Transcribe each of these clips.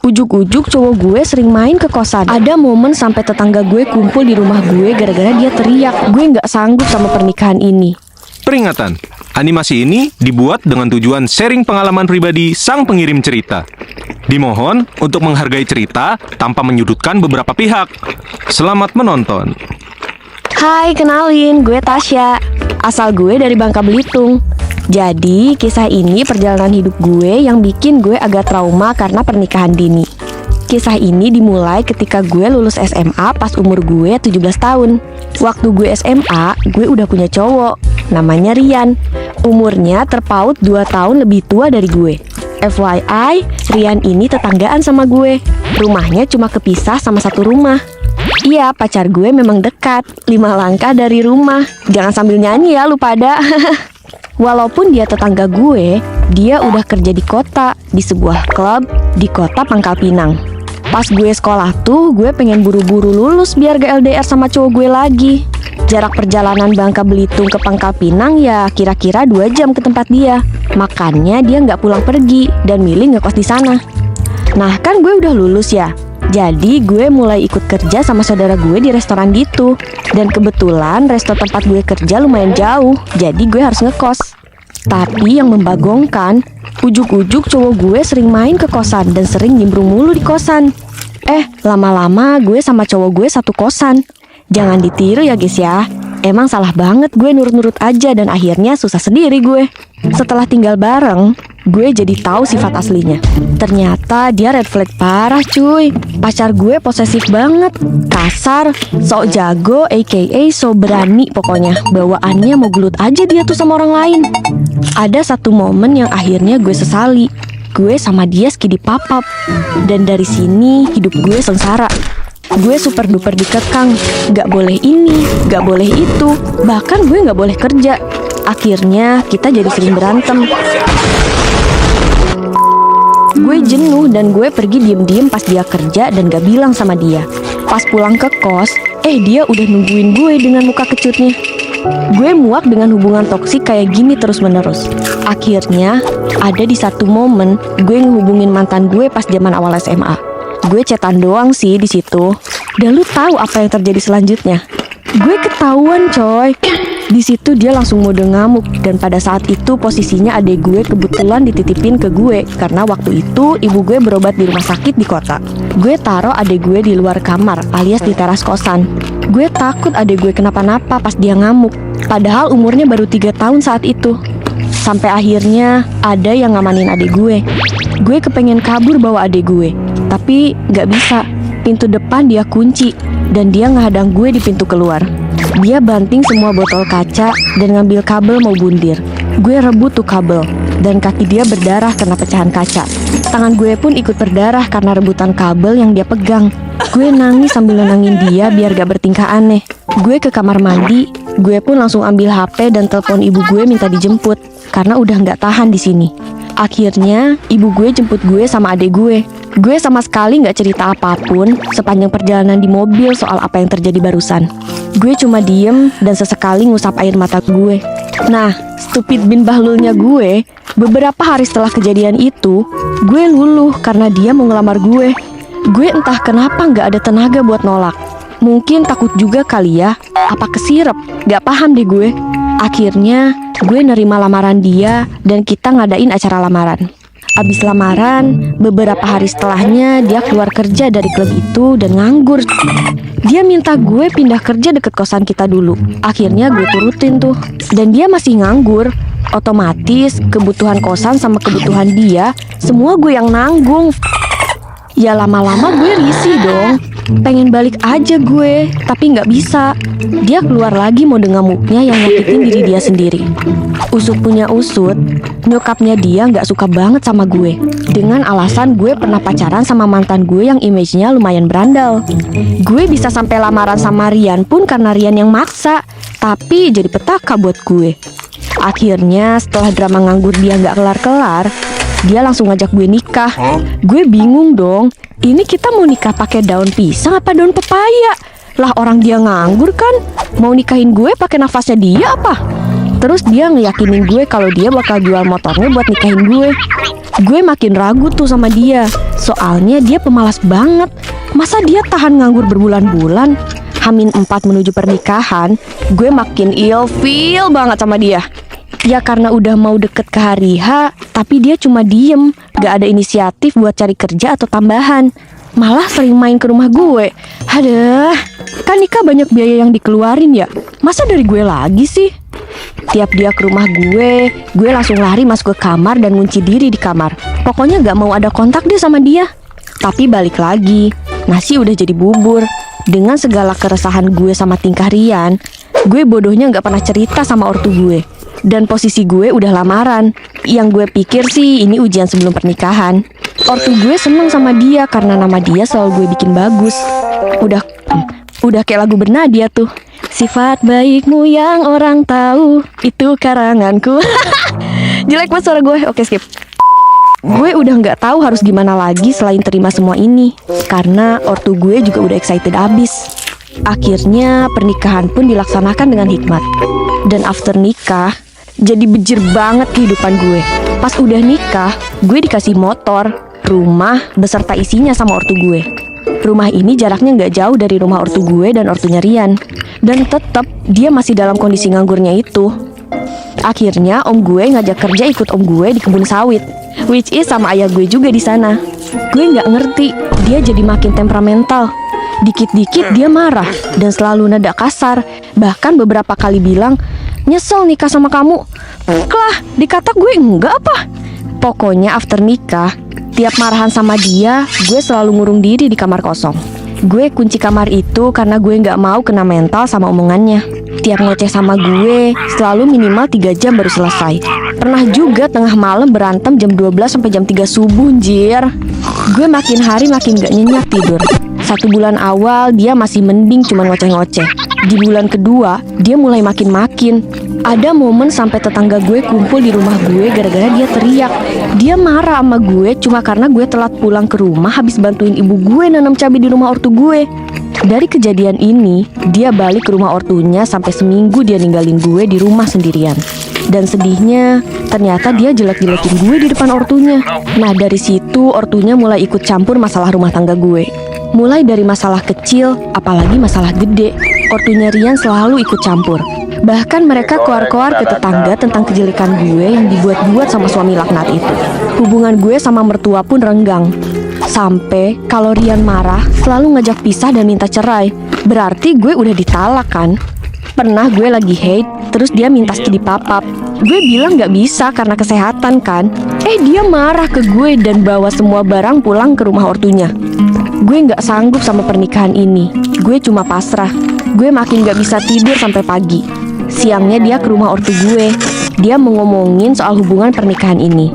Ujuk-ujuk cowok gue sering main ke kosan. Ada momen sampai tetangga gue kumpul di rumah gue gara-gara dia teriak. Gue nggak sanggup sama pernikahan ini. Peringatan, animasi ini dibuat dengan tujuan sharing pengalaman pribadi sang pengirim cerita. Dimohon untuk menghargai cerita tanpa menyudutkan beberapa pihak. Selamat menonton. Hai, kenalin, gue Tasya. Asal gue dari Bangka Belitung. Jadi, kisah ini perjalanan hidup gue yang bikin gue agak trauma karena pernikahan dini. Kisah ini dimulai ketika gue lulus SMA pas umur gue 17 tahun. Waktu gue SMA, gue udah punya cowok, namanya Rian. Umurnya terpaut 2 tahun lebih tua dari gue. FYI, Rian ini tetanggaan sama gue. Rumahnya cuma kepisah sama satu rumah. Iya, pacar gue memang dekat, 5 langkah dari rumah. Jangan sambil nyanyi ya lu pada. Walaupun dia tetangga gue, dia udah kerja di kota, di sebuah klub di kota Pangkal Pinang. Pas gue sekolah tuh, gue pengen buru-buru lulus biar gak LDR sama cowok gue lagi. Jarak perjalanan Bangka Belitung ke Pangkal Pinang ya kira-kira 2 jam ke tempat dia. Makanya dia gak pulang pergi dan milih ngekos di sana. Nah kan gue udah lulus ya. Jadi gue mulai ikut kerja sama saudara gue di restoran gitu. Dan kebetulan resto tempat gue kerja lumayan jauh, jadi gue harus ngekos. Tapi yang membagongkan, ujuk-ujuk cowok gue sering main ke kosan dan sering nimbrung mulu di kosan. Lama-lama gue sama cowok gue satu kosan. Jangan ditiru ya guys ya. Emang salah banget gue nurut-nurut aja dan akhirnya susah sendiri gue. Setelah tinggal bareng, gue jadi tahu sifat aslinya. Ternyata dia red flag parah cuy. Pacar gue posesif banget, kasar, sok jago, aka so berani pokoknya. Bawaannya mau gelut aja dia tuh sama orang lain. Ada satu momen yang akhirnya gue sesali. Gue sama dia skidi papap. Dan dari sini hidup gue sengsara. Gue super duper dikekang, gak boleh ini, gak boleh itu, bahkan gue gak boleh kerja. Akhirnya kita jadi sering berantem. Gue jenuh dan gue pergi diem-diem pas dia kerja dan gak bilang sama dia. Pas pulang ke kos, dia udah nungguin gue dengan muka kecutnya. Gue muak dengan hubungan toksik kayak gini terus-menerus. Akhirnya, ada di satu momen gue ngehubungin mantan gue pas zaman awal SMA. Gue chatan doang sih di situ. Dan lu tahu apa yang terjadi selanjutnya? Gue ketahuan coy. Di situ dia langsung mode ngamuk dan pada saat itu posisinya adik gue kebetulan dititipin ke gue karena waktu itu ibu gue berobat di rumah sakit di kota. Gue taruh adik gue di luar kamar alias di teras kosan. Gue takut adik gue kenapa-napa pas dia ngamuk. Padahal umurnya baru 3 tahun saat itu. Sampai akhirnya ada yang ngamanin adik gue. Gue kepengen kabur bawa adik gue, tapi gak bisa. Pintu depan dia kunci dan dia ngehadang gue di pintu keluar. Dia banting semua botol kaca dan ngambil kabel mau bundir. Gue rebut tuh kabel dan kaki dia berdarah karena pecahan kaca. Tangan gue pun ikut berdarah karena rebutan kabel yang dia pegang. Gue nangis sambil nenangin dia biar gak bertingkah aneh. Gue ke kamar mandi. Gue pun langsung ambil HP dan telepon ibu gue minta dijemput karena udah gak tahan di sini. Akhirnya ibu gue jemput gue sama adik gue. Gue sama sekali gak cerita apapun sepanjang perjalanan di mobil soal apa yang terjadi barusan. Gue cuma diem dan sesekali ngusap air mata gue. Nah, stupid bin bahlulnya gue, beberapa hari setelah kejadian itu, gue luluh karena dia mau ngelamar gue. Gue entah kenapa gak ada tenaga buat nolak. Mungkin takut juga kali ya, apa kesirep, gak paham deh gue. Akhirnya, gue nerima lamaran dia dan kita ngadain acara lamaran. Abis lamaran, beberapa hari setelahnya dia keluar kerja dari klub itu dan nganggur. Dia minta gue pindah kerja deket kosan kita dulu. Akhirnya gue turutin tuh. Dan dia masih nganggur. Otomatis kebutuhan kosan sama kebutuhan dia, semua gue yang nanggung. Ya lama-lama gue risih dong. Pengen balik aja gue, tapi gak bisa. Dia keluar lagi mode ngamuknya yang nyakitin diri dia sendiri. Usut punya usut, nyokapnya dia gak suka banget sama gue. Dengan alasan gue pernah pacaran sama mantan gue yang image-nya lumayan berandal. Gue bisa sampai lamaran sama Rian pun karena Rian yang maksa. Tapi jadi petaka buat gue. Akhirnya setelah drama nganggur dia gak kelar-kelar, dia langsung ngajak gue nikah. Gue bingung dong. Ini kita mau nikah pakai daun pisang apa daun pepaya? Lah orang dia nganggur kan. Mau nikahin gue pakai nafasnya dia apa? Terus dia ngeyakinin gue kalau dia bakal jual motornya buat nikahin gue. Gue makin ragu tuh sama dia. Soalnya dia pemalas banget. Masa dia tahan nganggur berbulan-bulan? Hamin 4 menuju pernikahan, gue makin ilfeel banget sama dia. Ya karena udah mau deket ke hari H, tapi dia cuma diem, gak ada inisiatif buat cari kerja atau tambahan. Malah sering main ke rumah gue. Aduh, kan nikah banyak biaya yang dikeluarin ya. Masa dari gue lagi sih? Tiap dia ke rumah gue langsung lari masuk ke kamar dan ngunci diri di kamar. Pokoknya gak mau ada kontak deh sama dia. Tapi balik lagi, nasi udah jadi bubur. Dengan segala keresahan gue sama tingkah Rian, gue bodohnya gak pernah cerita sama ortu gue. Dan posisi gue udah lamaran. Yang gue pikir sih ini ujian sebelum pernikahan. Ortu gue seneng sama dia karena nama dia selalu gue bikin bagus. Udah kayak lagu Bernadia tuh. Sifat baikmu yang orang tahu, itu karanganku. Jelek banget suara gue. Oke, skip. Gue udah gak tahu harus gimana lagi selain terima semua ini. Karena ortu gue juga udah excited abis. Akhirnya pernikahan pun dilaksanakan dengan hikmat. Dan after nikah, jadi bejir banget kehidupan gue. Pas udah nikah, gue dikasih motor, rumah, beserta isinya sama ortu gue. Rumah ini jaraknya gak jauh dari rumah ortu gue dan ortunya Rian. Dan tetap dia masih dalam kondisi nganggurnya itu. Akhirnya om gue ngajak kerja ikut om gue di kebun sawit, which is sama ayah gue juga di sana. Gue gak ngerti, dia jadi makin temperamental. Dikit-dikit dia marah dan selalu nada kasar. Bahkan beberapa kali bilang, "Nyesel nikah sama kamu." Lah, dikata gue enggak apa. Pokoknya after nikah, tiap marahan sama dia, gue selalu ngurung diri di kamar kosong. Gue kunci kamar itu karena gue gak mau kena mental sama omongannya. Tiap ngoceh sama gue, selalu minimal 3 jam baru selesai. Pernah juga tengah malam berantem jam 12 sampai jam 3 subuh, anjir. Gue makin hari makin gak nyenyak tidur. 1 bulan awal dia masih mending cuma ngoceh-ngoceh. Di bulan kedua, dia mulai makin-makin. Ada momen sampai tetangga gue kumpul di rumah gue gara-gara dia teriak. Dia marah sama gue cuma karena gue telat pulang ke rumah habis bantuin ibu gue nanam cabai di rumah ortu gue. Dari kejadian ini, dia balik ke rumah ortunya sampai seminggu dia ninggalin gue di rumah sendirian. Dan sedihnya, ternyata dia jelek-jelekin gue di depan ortunya. Nah dari situ ortunya mulai ikut campur masalah rumah tangga gue. Mulai dari masalah kecil, apalagi masalah gede, ortunya Rian selalu ikut campur. Bahkan mereka koar-koar ke tetangga tentang kejelekan gue yang dibuat-buat sama suami laknat itu. Hubungan gue sama mertua pun renggang. Sampai kalau Rian marah, selalu ngajak pisah dan minta cerai. Berarti gue udah ditalak kan? Pernah gue lagi hate, terus dia minta skidi papap. Gue bilang gak bisa karena kesehatan kan. Dia marah ke gue dan bawa semua barang pulang ke rumah ortunya. Gue gak sanggup sama pernikahan ini. Gue cuma pasrah. Gue makin gak bisa tidur sampai pagi. Siangnya dia ke rumah ortu gue. Dia mau ngomongin soal hubungan pernikahan ini.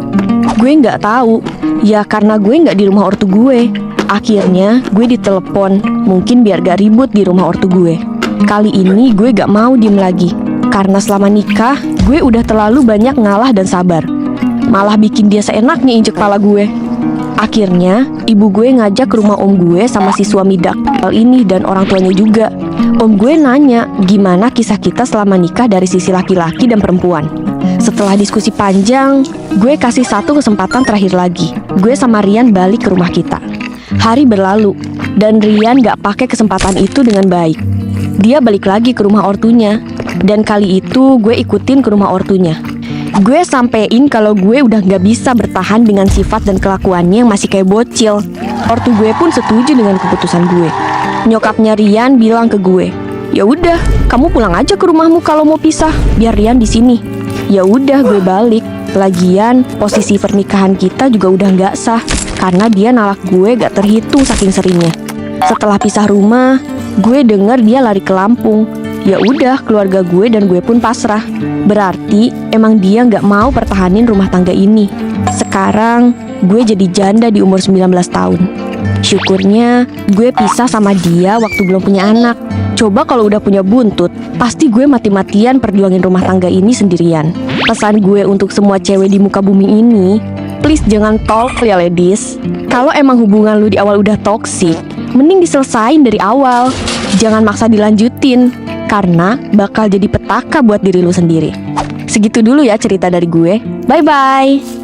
Gue gak tahu. Ya karena gue gak di rumah ortu gue. Akhirnya gue ditelepon. Mungkin biar gak ribut di rumah ortu gue. Kali ini gue gak mau diem lagi. Karena selama nikah, gue udah terlalu banyak ngalah dan sabar. Malah bikin dia seenaknya injek kepala gue. Akhirnya, ibu gue ngajak ke rumah om gue sama si suami dakal ini dan orang tuanya juga. Om gue nanya gimana kisah kita selama nikah dari sisi laki-laki dan perempuan. Setelah diskusi panjang, gue kasih 1 kesempatan terakhir lagi. Gue sama Rian balik ke rumah kita. Hari berlalu, dan Rian gak pakai kesempatan itu dengan baik. Dia balik lagi ke rumah ortunya. Dan kali itu gue ikutin ke rumah ortunya. Gue sampein kalau gue udah gak bisa bertahan dengan sifat dan kelakuannya yang masih kayak bocil. Ortu gue pun setuju dengan keputusan gue. Nyokapnya Rian bilang ke gue, "Ya udah, kamu pulang aja ke rumahmu kalau mau pisah, biar Rian di sini." Ya udah, gue balik. Lagian posisi pernikahan kita juga udah gak sah karena dia nalak gue gak terhitung saking seringnya. Setelah pisah rumah, gue denger dia lari ke Lampung. Ya udah, keluarga gue dan gue pun pasrah. Berarti emang dia gak mau pertahanin rumah tangga ini. Sekarang gue jadi janda di umur 19 tahun. Syukurnya gue pisah sama dia waktu belum punya anak. Coba kalau udah punya buntut, pasti gue mati-matian perjuangin rumah tangga ini sendirian. Pesan gue untuk semua cewek di muka bumi ini, please jangan talk ya ladies. Kalau emang hubungan lu di awal udah toksik, mending diselesain dari awal. Jangan maksa dilanjutin, karena bakal jadi petaka buat diri lu sendiri. Segitu dulu ya cerita dari gue. Bye-bye.